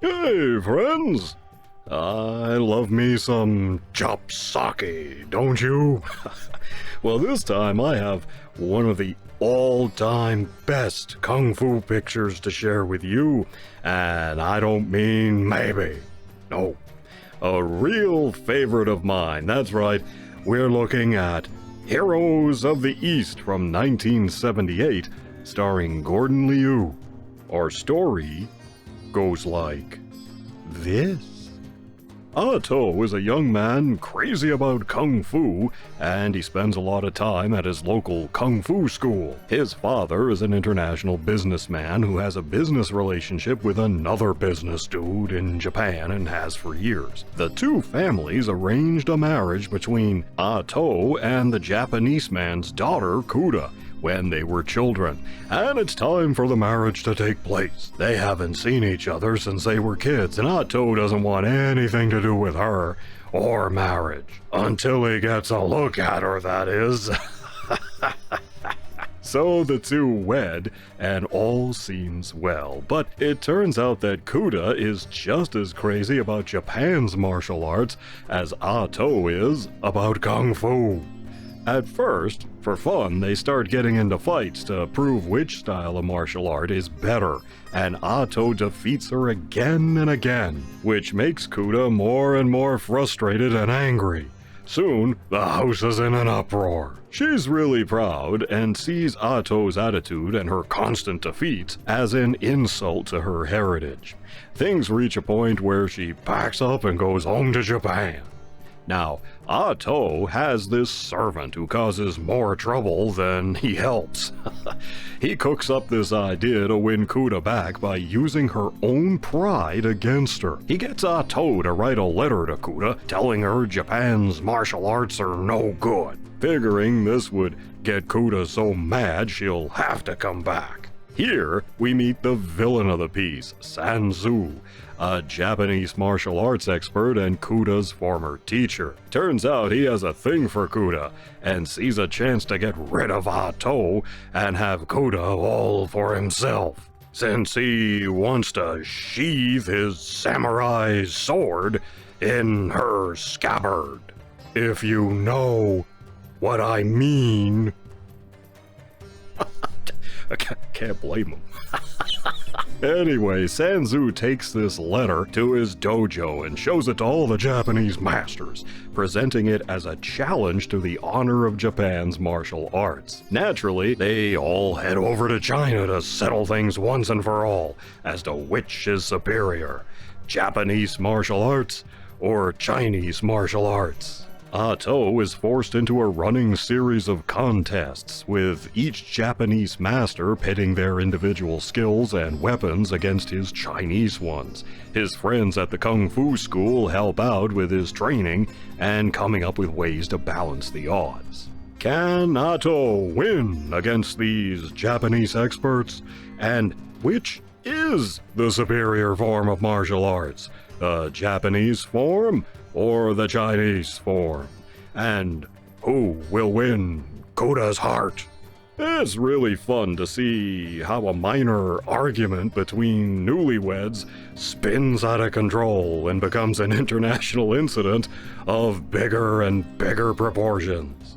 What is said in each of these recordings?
Hey, friends! I love me some chop sake, don't you? Well, this time I have one of the all-time best kung fu pictures to share with you, and I don't mean maybe. No, a real favorite of mine. That's right, we're looking at Heroes of the East from 1978, starring Gordon Liu. Our story goes like this. To is a young man crazy about kung fu, and he spends a lot of time at his local kung fu school. His father is an international businessman who has a business relationship with another business dude in Japan and has for years. The two families arranged a marriage between To and the Japanese man's daughter, Kuda, when they were children, and it's time for the marriage to take place. They haven't seen each other since they were kids, and To doesn't want anything to do with her or marriage. Until he gets a look at her, that is. So the two wed, and all seems well. But it turns out that Kuda is just as crazy about Japan's martial arts as To is about kung fu. At first, for fun, they start getting into fights to prove which style of martial art is better, and To defeats her again and again, which makes Kuda more and more frustrated and angry. Soon, the house is in an uproar. She's really proud and sees To's attitude and her constant defeats as an insult to her heritage. Things reach a point where she packs up and goes home to Japan. Now, To has this servant who causes more trouble than he helps. He cooks up this idea to win Kuda back by using her own pride against her. He gets To to write a letter to Kuda telling her Japan's martial arts are no good, figuring this would get Kuda so mad she'll have to come back. Here, we meet the villain of the piece, Sanzu, a Japanese martial arts expert and Kuda's former teacher. Turns out he has a thing for Kuda, and sees a chance to get rid of To and have Kuda all for himself, since he wants to sheathe his samurai sword in her scabbard. If you know what I mean. I can't blame him. Anyway, Sanzu takes this letter to his dojo and shows it to all the Japanese masters, presenting it as a challenge to the honor of Japan's martial arts. Naturally, they all head over to China to settle things once and for all as to which is superior, Japanese martial arts or Chinese martial arts. To is forced into a running series of contests, with each Japanese master pitting their individual skills and weapons against his Chinese ones. His friends at the Kung Fu school help out with his training and coming up with ways to balance the odds. Can To win against these Japanese experts? And which is the superior form of martial arts? The Japanese form or the Chinese form? And who will win Kuda's heart? It's really fun to see how a minor argument between newlyweds spins out of control and becomes an international incident of bigger and bigger proportions.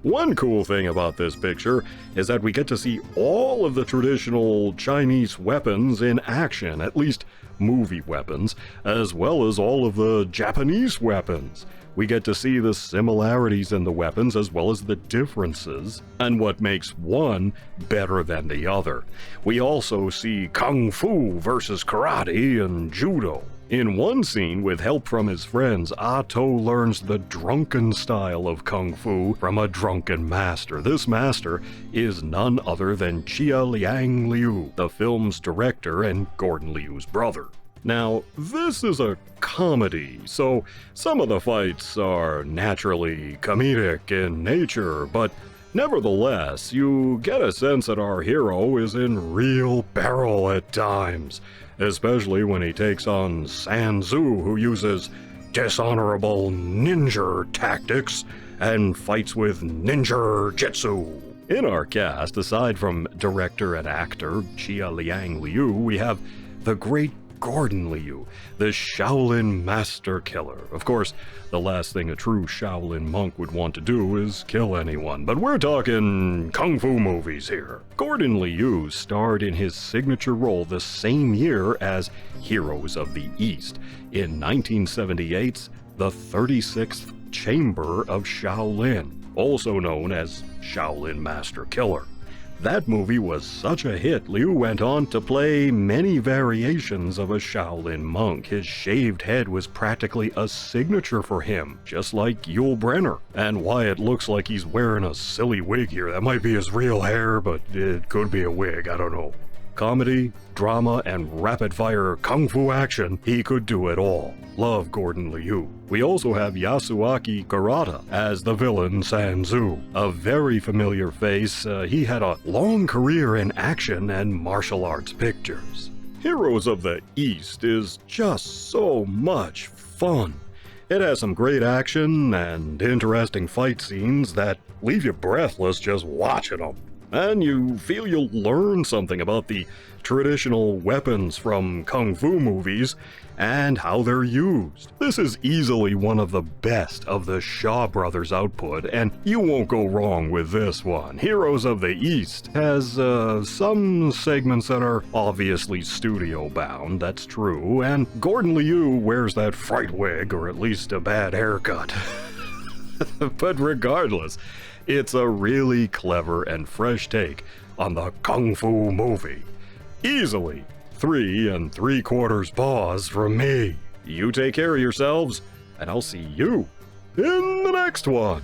One cool thing about this picture is that we get to see all of the traditional Chinese weapons in action, at least movie weapons, as well as all of the Japanese weapons. We get to see the similarities in the weapons as well as the differences, and what makes one better than the other. We also see Kung Fu versus Karate and Judo. In one scene, with help from his friends, To learns the Drunken style of Kung Fu from a drunken master. This master is none other than Chia-Liang Liu, the film's director and Gordon Liu's brother. Now, this is a comedy, so some of the fights are naturally comedic in nature, but nevertheless, you get a sense that our hero is in real peril at times, especially when he takes on Sanzu, who uses dishonorable ninja tactics and fights with ninja jitsu. In our cast, aside from director and actor Chia-Liang Liu, we have the great Gordon Liu, the Shaolin Master Killer. Of course, the last thing a true Shaolin monk would want to do is kill anyone, but we're talking kung fu movies here. Gordon Liu starred in his signature role the same year as Heroes of the East in 1978's The 36th Chamber of Shaolin, also known as Shaolin Master Killer. That movie was such a hit, Liu went on to play many variations of a Shaolin monk. His shaved head was practically a signature for him, just like Yul Brynner. And why it looks like he's wearing a silly wig here, that might be his real hair, but it could be a wig, I don't know. Comedy, drama, and rapid-fire kung fu action, he could do it all. Love Gordon Liu. We also have Yasuaki Kurata as the villain Sanzu. A very familiar face, he had a long career in action and martial arts pictures. Heroes of the East is just so much fun. It has some great action and interesting fight scenes that leave you breathless just watching them. And you feel you'll learn something about the traditional weapons from kung fu movies and how they're used. This is easily one of the best of the Shaw Brothers output, and you won't go wrong with this one. Heroes of the East has some segments that are obviously studio-bound, that's true, and Gordon Liu wears that fright wig, or at least a bad haircut. But regardless, it's a really clever and fresh take on the kung fu movie. Easily 3 3/4 paws from me. You take care of yourselves, and I'll see you in the next one.